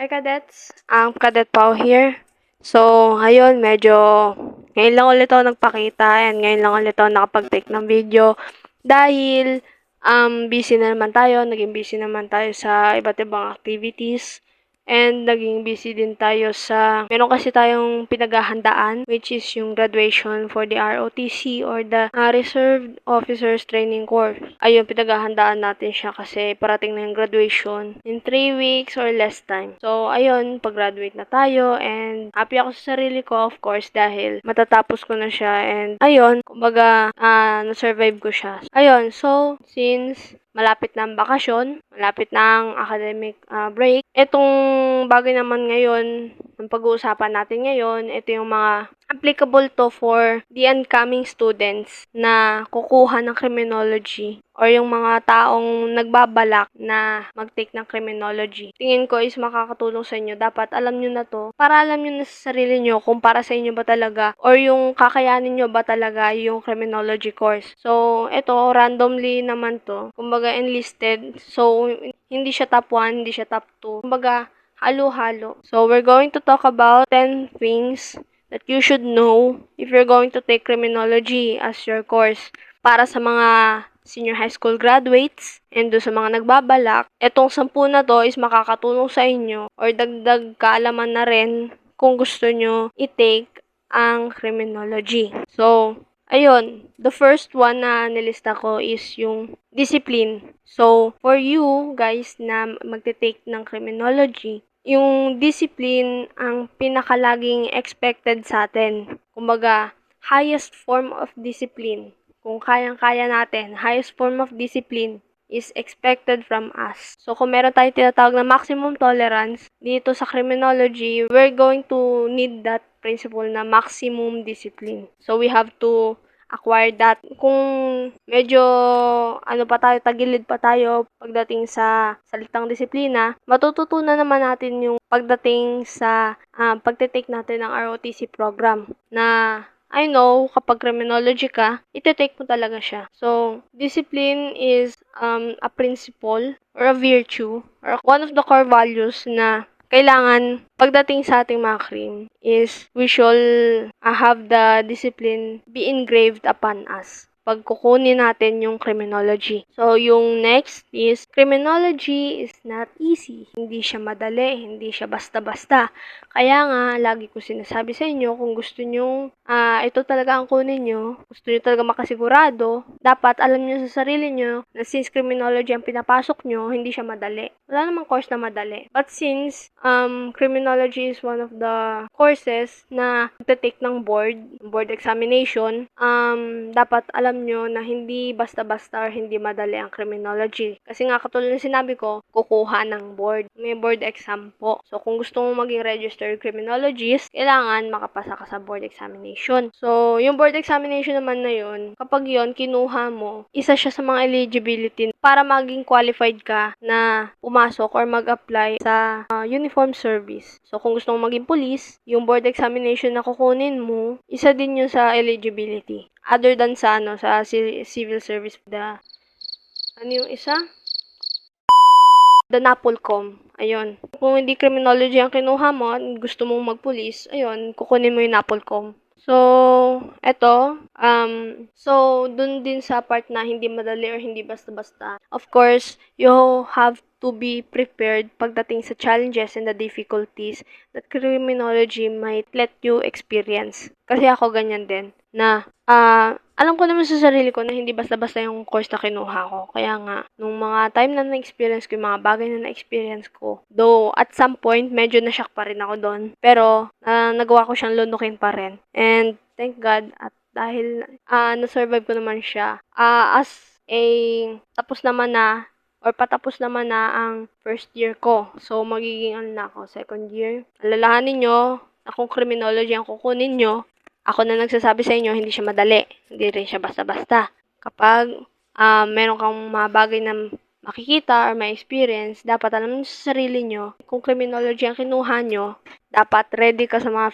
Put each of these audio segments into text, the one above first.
Cadets. Cadet Pao here. So, ayun, ngayon lang ulit ako nagpakita and ngayon lang ulit ako nakapag-take ng video dahil busy na naman tayo, naging busy naman tayo sa iba't ibang activities. And naging busy din tayo meron kasi tayong pinaghahandaan, which is yung graduation for the ROTC or the Reserved Officers Training Corps. Ayun, pinaghahandaan natin siya kasi parating na yung graduation in 3 weeks or less time. So, ayun, pag-graduate na tayo and happy ako sa sarili ko, of course, dahil matatapos ko na siya and ayun, kumbaga, na-survive ko siya. Ayun, so, since malapit na ang bakasyon, malapit na ang academic break. Itong bagay naman ngayon, ang pag-uusapan natin ngayon, ito yung mga applicable to for the incoming students na kukuha ng criminology or yung mga taong nagbabalak na mag-take ng criminology. Tingin ko is makakatulong sa inyo. Dapat alam nyo na to para alam nyo na sa sarili nyo kung para sa inyo ba talaga or yung kakayanin nyo ba talaga yung criminology course. So, ito, randomly naman to. Kumbaga, enlisted. So, hindi siya top 1, hindi siya top 2. Kumbaga, halo-halo. So, we're going to talk about 10 things that you should know if you're going to take criminology as your course. Para sa mga senior high school graduates and do sa mga nagbabalak, etong 10 na to is makakatulong sa inyo or dagdag kaalaman na rin kung gusto nyo i-take ang criminology. So, ayun, the first one na nilista ko is yung discipline. So, for you guys na magte-take ng criminology, yung discipline ang pinakalaging expected sa atin. Kumbaga, highest form of discipline. Kung kayang-kaya natin, highest form of discipline is expected from us. So, kung meron tayong tinatawag na maximum tolerance dito sa criminology, we're going to need that principle na maximum discipline. So, we have to acquire that. Kung medyo tagilid pa tayo pagdating sa salitang disiplina, matututunan naman natin yung pagdating sa pagte-take natin ng ROTC program na I know, kapag criminology ka, ite-take mo talaga siya. So, discipline is a principle or a virtue or one of the core values na kailangan pagdating sa ating mga crime is we shall have the discipline be engraved upon us pag kukunin natin yung criminology. So, yung next is, criminology is not easy. Hindi siya madali, hindi siya basta-basta. Kaya nga, lagi ko sinasabi sa inyo, kung gusto nyo, ito talaga ang kunin nyo, gusto nyo talaga makasigurado, dapat alam nyo sa sarili nyo na since criminology ang pinapasok nyo, hindi siya madali. Wala namang course na madali. But since criminology is one of the courses na take ng board examination, dapat alam nyo na hindi basta-basta or hindi madali ang criminology. Kasi nga, katulad ng sinabi ko, kukuha ng board. May board exam po. So, kung gusto mo maging registered criminologist, kailangan makapasa ka sa board examination. So, yung board examination naman na yun, kapag yun, kinuha mo, isa siya sa mga eligibility para maging qualified ka na pumasok or mag-apply sa uniform service. So, kung gusto mo maging police, yung board examination na kukunin mo, isa din yun sa eligibility. Other than sa civil service, yung isa? The NAPOLCOM. Ayun. Kung hindi criminology ang kinuha mo, gusto mong mag-police, ayun, kukunin mo yung NAPOLCOM. So, eto, dun din sa part na hindi madali or hindi basta-basta. Of course, you have to be prepared pagdating sa challenges and the difficulties that criminology might let you experience. Kasi ako ganyan din, na, alam ko naman sa sarili ko na hindi basta-basta yung course na kinuha ko. Kaya nga, nung mga time na na-experience ko, yung mga bagay na na-experience ko, though at some point, medyo na-shock pa rin ako doon. Pero, nagawa ko siyang lunukin pa rin. And, thank God, at dahil na-survive ko naman siya, patapos naman na ang first year ko. So, magiging second year. Alalahanin nyo, na kung criminology ang kukunin nyo, ako na nagsasabi sa inyo, hindi siya madali. Hindi rin siya basta-basta. Kapag meron kang mga bagay na makikita or may experience, dapat alam nyo sa sarili nyo, kung criminology ang kinuha nyo, dapat ready ka sa mga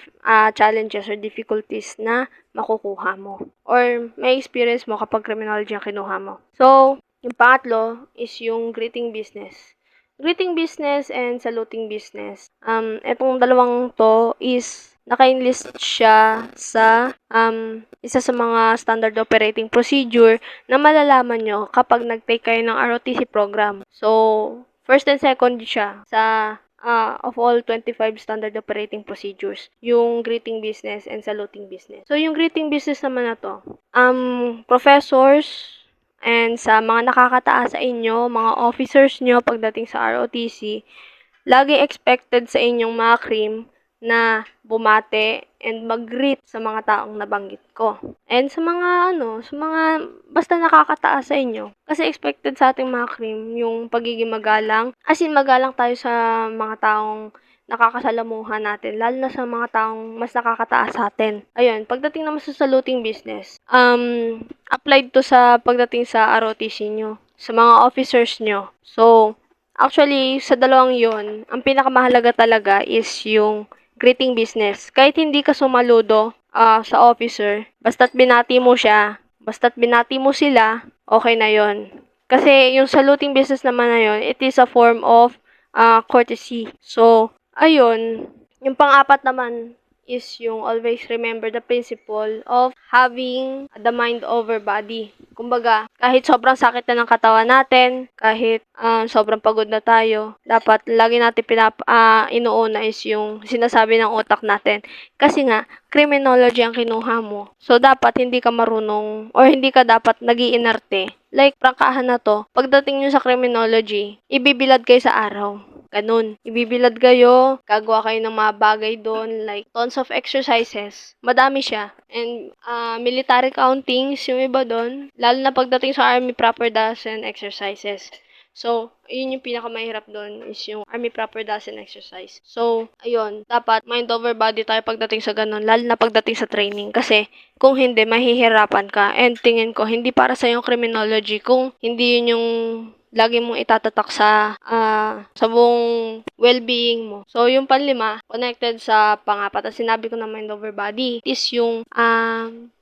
challenges or difficulties na makukuha mo. Or may experience mo kapag criminology ang kinuha mo. So, yung pangatlo is yung greeting business. greeting business and saluting business. Etong dalawang to is naka-enlist siya sa isa sa mga standard operating procedure na malalaman nyo kapag nag-take kayo ng ROTC program. So, first and second siya sa of all 25 standard operating procedures, yung greeting business and saluting business. So, yung greeting business naman na to, professors and sa mga nakakataas sa inyo, mga officers nyo pagdating sa ROTC, lagi expected sa inyong mga cream na bumate and mag-greet sa mga taong nabanggit ko. And sa mga basta nakakataas sa inyo. Kasi expected sa ating mga cream yung pagiging magalang. As in, magalang tayo sa mga taong nakakasalamuhan natin, lalo na sa mga taong mas nakakataas sa atin. Ayun, pagdating naman sa saluting business, applied to sa pagdating sa ROTC nyo, sa mga officers nyo. So, actually, sa dalawang yon, ang pinakamahalaga talaga is yung greeting business. Kahit hindi ka sumaludo sa officer, basta't binati mo siya, basta't binati mo sila, okay na yon. Kasi yung saluting business naman na yon, it is a form of courtesy. So, ayun, yung pang-apat naman is yung always remember the principle of having the mind over body. Kumbaga, kahit sobrang sakit na ng katawan natin, kahit sobrang pagod na tayo, dapat lagi natin inuuna is yung sinasabi ng utak natin. Kasi nga, criminology ang kinuha mo. So, dapat hindi ka marunong or hindi ka dapat nag-iinarte. Like, prangkahan na to, pagdating nyo sa criminology, ibibilad kayo sa araw. Ganun. Ibibilad kayo, gagawa kayo ng mga bagay doon, like tons of exercises. Madami siya. And military countings, yung iba doon, lalo na pagdating sa army proper dozen exercises. So, yun yung pinakamahirap doon is yung army proper dozen exercise. So, ayun, dapat mind over body tayo pagdating sa ganun, lalo na pagdating sa training. Kasi, kung hindi, mahihirapan ka. And tingin ko, hindi para sa yung criminology kung hindi yun yung lagi mong itatatak sa buong well-being mo. So, yung panlima, connected sa pangapat, at sinabi ko na mind over body, is yung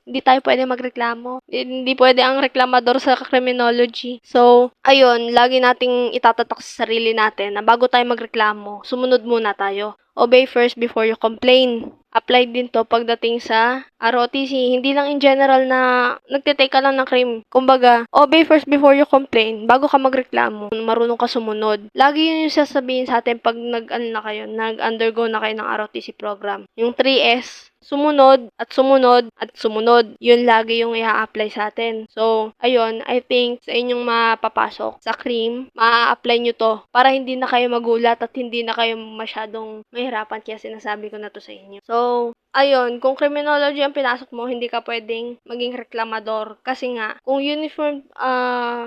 hindi tayo pwede magreklamo. Hindi pwede ang reklamador sa criminology. So, ayun, lagi nating itatatak sa sarili natin na bago tayo magreklamo, sumunod muna tayo. Obey first before you complain. Applied din to pagdating sa ROTC. Hindi lang in general na nagtitake ka lang ng cream. Kumbaga, obey first before you complain. Bago ka magreklamo, marunong ka sumunod. Lagi yun yung sasabihin sa atin pag nag-undergo na kayo ng ROTC program. Yung 3S, sumunod at sumunod at sumunod. Yun lagi yung i-apply sa atin. So, ayun, I think sa inyong mapapasok sa cream, ma-apply nyo to para hindi na kayo magulat at hindi na kayo masyadong mahirapan, kaya sinasabi ko na to sa inyo. So, ayun, kung criminology ang pinasok mo, hindi ka pwedeng maging reklamador. Kasi nga, kung uniform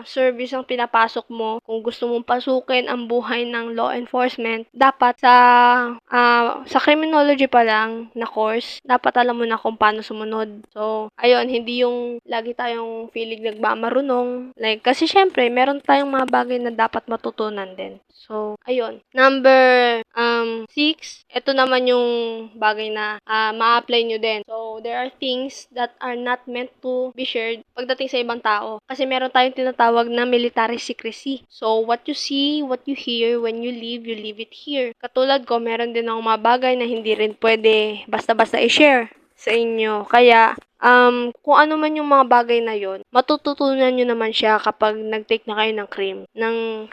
service ang pinapasok mo, kung gusto mong pasukin ang buhay ng law enforcement, dapat sa criminology pa lang na course, dapat alam mo na kung paano sumunod. So, ayun, hindi yung lagi tayong feeling nagmamarunong. Like, kasi syempre, meron tayong mga bagay na dapat matutunan din. So, ayun. Number 6, ito naman yung bagay na ma-apply nyo din. So, there are things that are not meant to be shared pagdating sa ibang tao. Kasi meron tayong tinatawag na military secrecy. So, what you see, what you hear, when you leave it here. Katulad ko, meron din akong mga bagay na hindi rin pwede basta-basta i-share sa inyo. Kaya, kung ano man yung mga bagay na yon, matututunan nyo naman siya kapag nag-take na kayo ng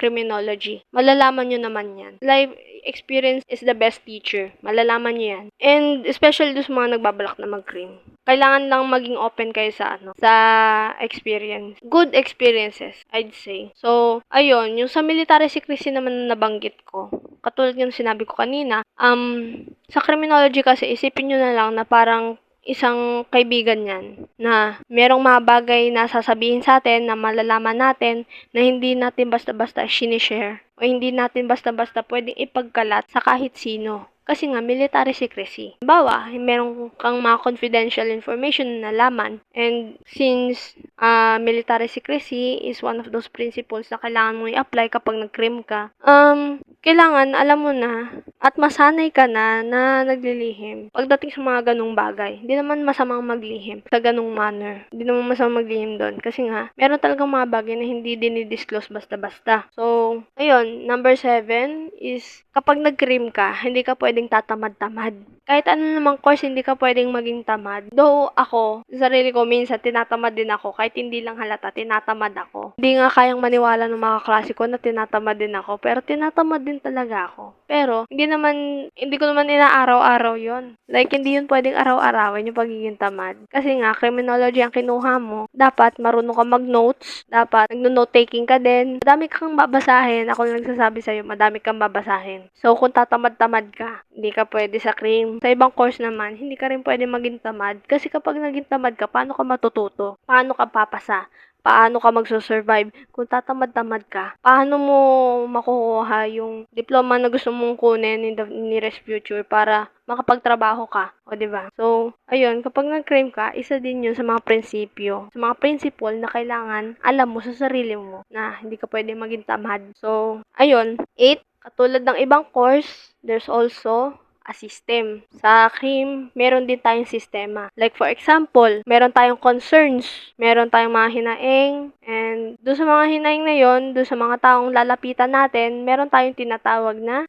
criminology. Malalaman nyo naman yan. Life experience is the best teacher. Malalaman nyo yan. And especially sa mga nagbabalak na mag-crim. Kailangan lang maging open kayo sa experience. Good experiences, I'd say. So, ayun, yung sa military secrecy naman na nabanggit ko, katulad ng sinabi ko kanina, sa criminology kasi, isipin nyo na lang na parang isang kaibigan yan na merong mga bagay na sasabihin sa atin na malalaman natin na hindi natin basta-basta sinishare o hindi natin basta-basta pwedeng ipagkalat sa kahit sino. Kasi nga, military secrecy. Halimbawa, meron kang mga confidential information na nalaman. And since military secrecy is one of those principles na kailangan mo i-apply kapag nag-crime ka, kailangan alam mo na at masanay ka na naglilihim pagdating sa mga ganong bagay. Hindi naman masamang maglihim sa ganong manner. Hindi naman masamang maglihim doon. Kasi nga, meron talagang mga bagay na hindi dinidisclose basta-basta. So, ayun, number 7 is kapag nag-crime ka, hindi ka pwedeng tatamad-tamad. Kahit ano namang course, hindi ka pwedeng maging tamad. Though ako, sa sarili ko, minsan tinatamad din ako. Kahit hindi lang halata, tinatamad ako. Hindi nga kayang maniwala ng mga klase ko na tinatamad din ako. Pero tinatamad din talaga ako. Pero, hindi ko naman inaaraw-araw yon. Like, hindi yun pwedeng araw-arawin yung pagiging tamad. Kasi nga, criminology ang kinuha mo. Dapat marunong ka mag-notes. Dapat nagno-note-taking ka din. Madami kang babasahin. Ako lang nagsasabi sa'yo, madami kang babasahin. So, kung tatamad-tamad ka, hindi ka pwede sa crime. Sa ibang course naman, hindi ka rin pwede maging tamad. Kasi kapag naging tamad ka, paano ka matututo? Paano ka papasa? Paano ka magsusurvive? Kung tatamad-tamad ka, paano mo makukuha yung diploma na gusto mong kunin in the nearest future para makapagtrabaho ka? O, diba? So, ayun, kapag nag-crime ka, isa din yun sa mga prinsipyo, sa mga principle na kailangan alam mo sa sarili mo na hindi ka pwede maging tamad. So, ayun. 8, katulad ng ibang course, there's also a system. Sa crime, meron din tayong sistema. Like for example, meron tayong concerns, meron tayong mga hinaing, and doon sa mga hinaing na yon, doon sa mga taong lalapitan natin, meron tayong tinatawag na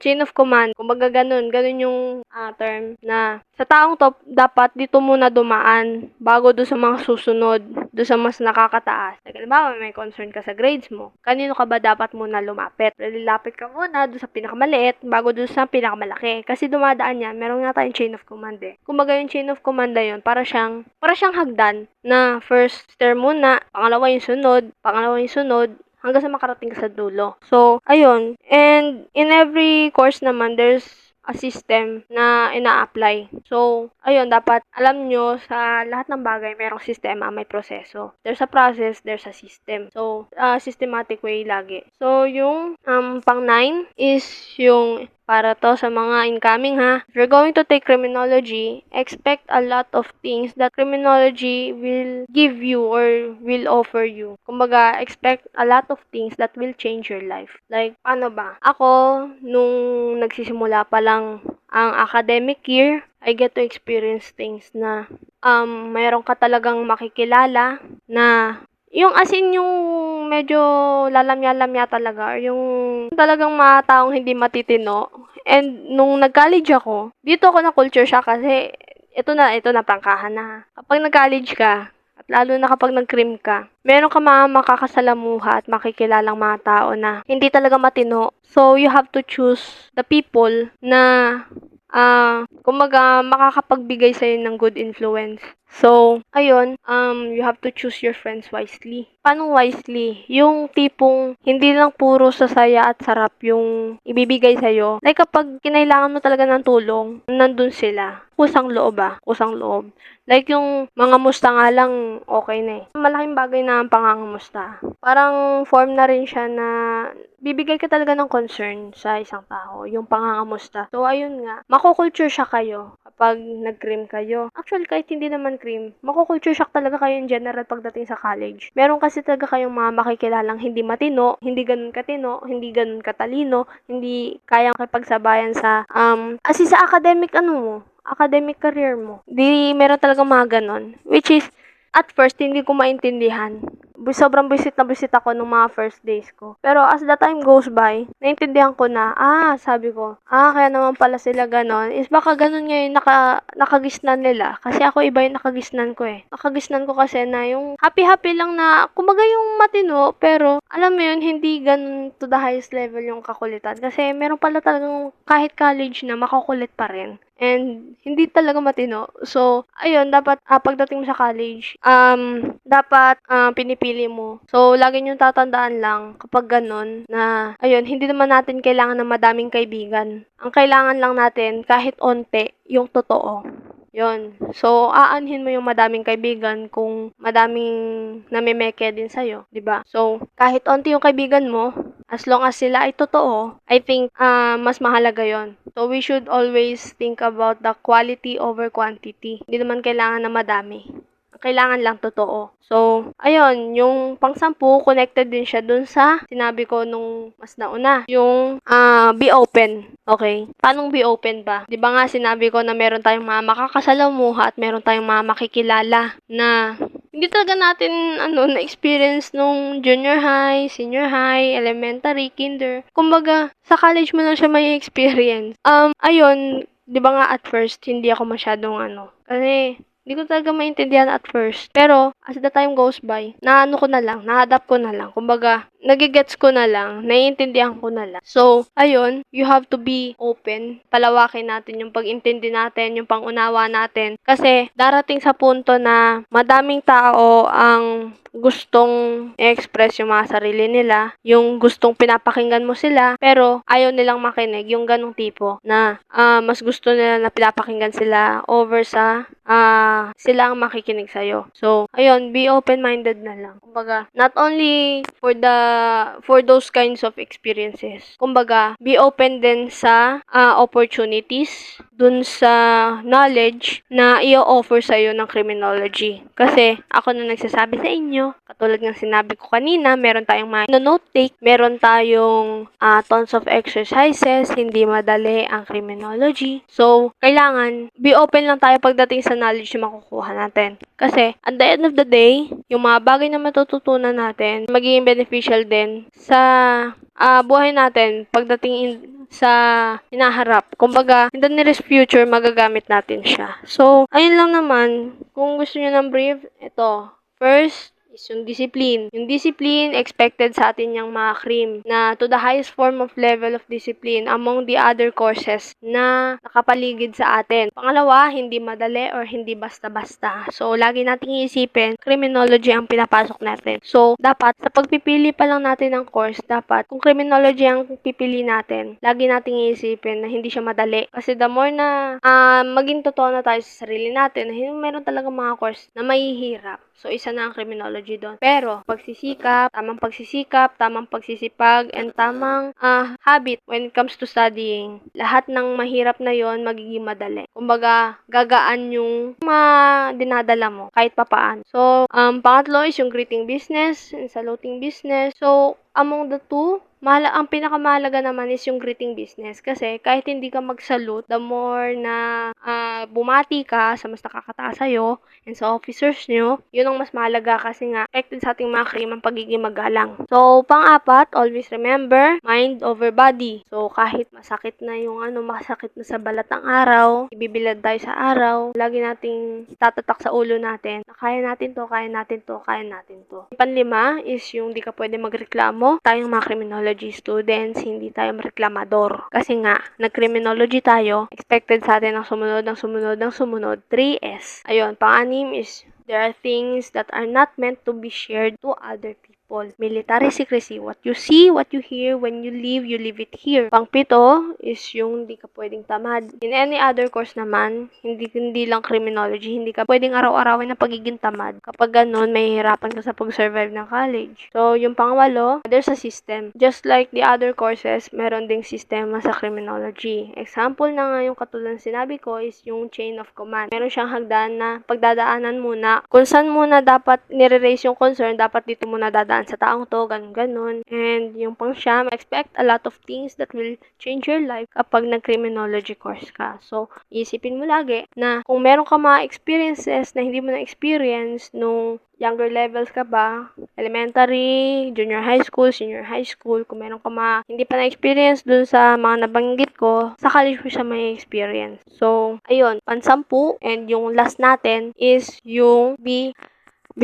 chain of command. Kumbaga ganun yung term na sa taong to, dapat dito muna dumaan bago doon sa mga susunod, doon sa mas nakakataas. Like, halimbawa, may concern ka sa grades mo. Kanino ka ba dapat muna lumapit? Lilapit ka muna doon sa pinakamaliit bago doon sa pinakamalaki. Kasi dumadaan yan, meron nga tayong chain of command eh. Kumbaga yung chain of command na yun, para siyang hagdan na first term muna, pangalawa yung sunod, hanggang sa makarating ka sa dulo. So, ayun. And in every course naman, there's a system na ina-apply. So, ayun, dapat alam nyo sa lahat ng bagay, merong sistema, may proseso. There's a process, there's a system. So, systematic way lagi. So, yung pang-9 is yung para to sa mga incoming ha. If you're going to take criminology, expect a lot of things that criminology will give you or will offer you. Kumbaga, expect a lot of things that will change your life. Like, paano ba? Ako, nung nagsisimula pa lang ang academic year, I get to experience things na mayroon ka talagang makikilala na yung yung medyo lalamya-lamya talaga or yung talagang mga taong hindi matitino. And nung nag-college ako, dito ako na culture shock kasi ito na prangkahan na. Kapag nag-college ka, at lalo na kapag nag-crime ka, meron ka mga makakasalamuha at makikilalang mga tao na hindi talaga matino. So, you have to choose the people na kumbaga makakapagbigay sa'yo ng good influence. So, ayun, you have to choose your friends wisely. Paano wisely? Yung tipong hindi lang puro sasaya at sarap yung ibibigay sa'yo. Like kapag kinailangan mo talaga ng tulong, nandun sila. Kusang loob. Like yung mga musta nga lang, okay na eh. Malaking bagay na ang pangangamusta. Parang form na rin siya na bibigay ka talaga ng concern sa isang tao, yung pangangamusta. So, ayun nga, makukulture shock kayo kapag nag-crime kayo. Actually, kahit hindi naman crime, makukulture shock talaga kayo in general pagdating sa college. Meron kasi talaga kayong mga makikilalang hindi matino, hindi ganun katino, hindi ganun katalino, hindi kayang kipagsabayan sa, kasi sa academic career mo. Meron talaga mga ganon. Which is, at first, hindi ko maintindihan. Sobrang bisit ako nung mga first days ko. Pero as the time goes by, naintindihan ko na, sabi ko, kaya naman pala sila ganon. Is baka ganon nga yung nakagisnan nila. Kasi ako iba yung nakagisnan ko eh. Nakagisnan ko kasi na yung happy-happy lang na, kumbaga yung matino, pero alam mo yun, hindi ganon to the highest level yung kakulitan. Kasi meron pala talagang kahit college na makukulit pa rin. And hindi talaga matino. So, ayun, dapat pagdating mo sa college, dapat pinipili mo. So, lagi nyo tatandaan lang kapag ganun na, ayun, hindi naman natin kailangan ng madaming kaibigan. Ang kailangan lang natin, kahit onte, yung totoo. Yon. So, aanhin mo yung madaming kaibigan kung madaming namimeke din sa'yo, 'di ba? So, kahit onti yung kaibigan mo, As long as sila ay totoo, I think mas mahalaga yon. So, we should always think about the quality over quantity. Hindi naman kailangan na madami. Kailangan lang totoo. So, ayun, yung pang-sampu, connected din siya dun sa sinabi ko nung mas nauna. Yung be open. Okay? Paano be open ba? Di ba nga sinabi ko na meron tayong mga makakasalamuha at meron tayong mga makikilala na hindi talaga natin na-experience nung junior high, senior high, elementary, kinder. Kumbaga, sa college mo lang siya may experience. Ayun, di ba nga at first, hindi ako masyadong kasi hindi ko talaga maintindihan at first. Pero, as the time goes by, na-adapt ko na lang. Kumbaga, nagigets ko na lang, naiintindihan ko na lang. So, ayun, you have to be open. Palawakin natin yung pag-intindi natin, yung pangunawa natin. Kasi, darating sa punto na madaming tao ang gustong i-express yung mga sarili nila, yung gustong pinapakinggan mo sila, pero ayaw nilang makinig, yung ganong tipo na mas gusto nila na pinapakinggan sila over sa sila ang makikinig sa'yo. So, ayun, be open-minded na lang. Kumbaga, not only for those kinds of experiences. Kumbaga, be open din sa opportunities, dun sa knowledge na i-offer sa'yo ng criminology. Kasi, ako na nagsasabi sa inyo, katulad ng sinabi ko kanina, meron tayong mga note take, meron tayong tons of exercises, hindi madali ang criminology. So, kailangan, be open lang tayo pagdating sa knowledge na makukuha natin. Kasi, at the end of the day, yung mga bagay na matututunan natin, magiging beneficial din sa buhay natin pagdating sa hinaharap. Kumbaga, in the nearest future, magagamit natin siya. So, ayun lang naman. Kung gusto nyo ng brief, ito. First, is yung discipline. Yung discipline, expected sa atin yung mga CRIM na to the highest form of level of discipline among the other courses na nakapaligid sa atin. Pangalawa, hindi madali or hindi basta-basta. So, lagi nating iisipin, criminology ang pinapasok natin. So, dapat, sa pagpipili pa lang natin ng course, dapat, kung criminology ang pipili natin, lagi nating iisipin na hindi siya madali. Kasi the more na maging totoo na tayo sa sarili natin, meron talaga mga course na mahihirap. So, isa na ang criminology doon. Pero, tamang pagsisipag, and tamang habit when it comes to studying. Lahat ng mahirap na yon magiging madali. Kumbaga, gagaan yung dinadala mo, kahit papaan. So, pangatlo is yung greeting business, and saluting business. So, among the two, ang pinakamahalaga naman is yung greeting business. Kasi kahit hindi ka mag-salute, the more na bumati ka sa mas nakakataas sa'yo and sa officers nyo, yun ang mas mahalaga kasi nga affected sa ating mga CRIM ang pagiging magalang. So, pang-apat, always remember, mind over body. So, kahit masakit na yung masakit na sa balat ng araw, ibibilad tayo sa araw, lagi nating tatatak sa ulo natin na kaya natin to, kaya natin to, kaya natin to. Panlima is yung di ka pwede magreklamo. Tayong mga criminology students, hindi tayo reklamador. Kasi nga, nag-criminology tayo, expected sa atin ang sumunod, 3S. Ayun, pang-anim is, there are things that are not meant to be shared to other people. Military secrecy. What you see, what you hear, when you leave it here. Pang-pito is yung hindi ka pwedeng tamad. In any other course naman, hindi lang criminology, hindi ka pwedeng araw-arawin na pagiging tamad. Kapag ganun, may hirapan ka sa pag-survive ng college. So, yung pang-walo, there's a system. Just like the other courses, meron ding sistema sa criminology. Example na nga yung katulad ng sinabi ko is yung chain of command. Meron siyang hagdan na pagdadaanan muna. Kung saan muna dapat nire-raise yung concern, dapat dito muna dadaan sa taong to, ganun. And yung pang-siyam, expect a lot of things that will change your life kapag nag-criminology course ka. So, isipin mo lagi na kung meron ka mga experiences na hindi mo na-experience nung younger levels ka ba, elementary, junior high school, senior high school, kung meron ka hindi pa na-experience dun sa mga nabanggit ko, sa college mo siya may experience. So, ayun, pansampu, and yung last natin is yung be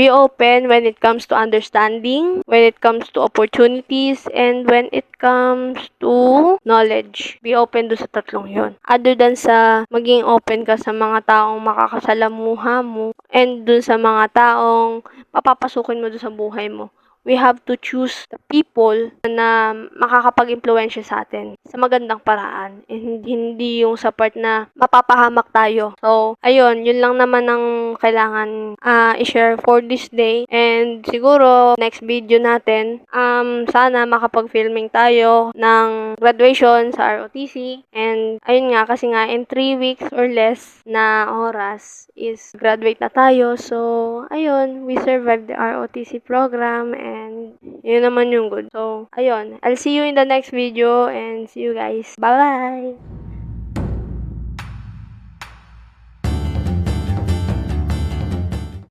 open when it comes to understanding, when it comes to opportunities, and when it comes to knowledge. Be open do sa tatlong yon. Other than sa maging open ka sa mga taong makakasalamuha mo and dun sa mga taong papapasukin mo do sa buhay mo. we have to choose the people na makakapag-impluwensya sa atin sa magandang paraan. And hindi yung sa part na mapapahamak tayo. So, ayun, yun lang naman ang kailangan i-share for this day. And siguro, next video natin, sana makapag-filming tayo ng graduation sa ROTC. And ayun nga, kasi nga in 3 weeks or less na oras is graduate na tayo. So, ayun, we survived the ROTC program and yun naman yung good. So, ayun, I'll see you in the next video and see you guys. Bye-bye!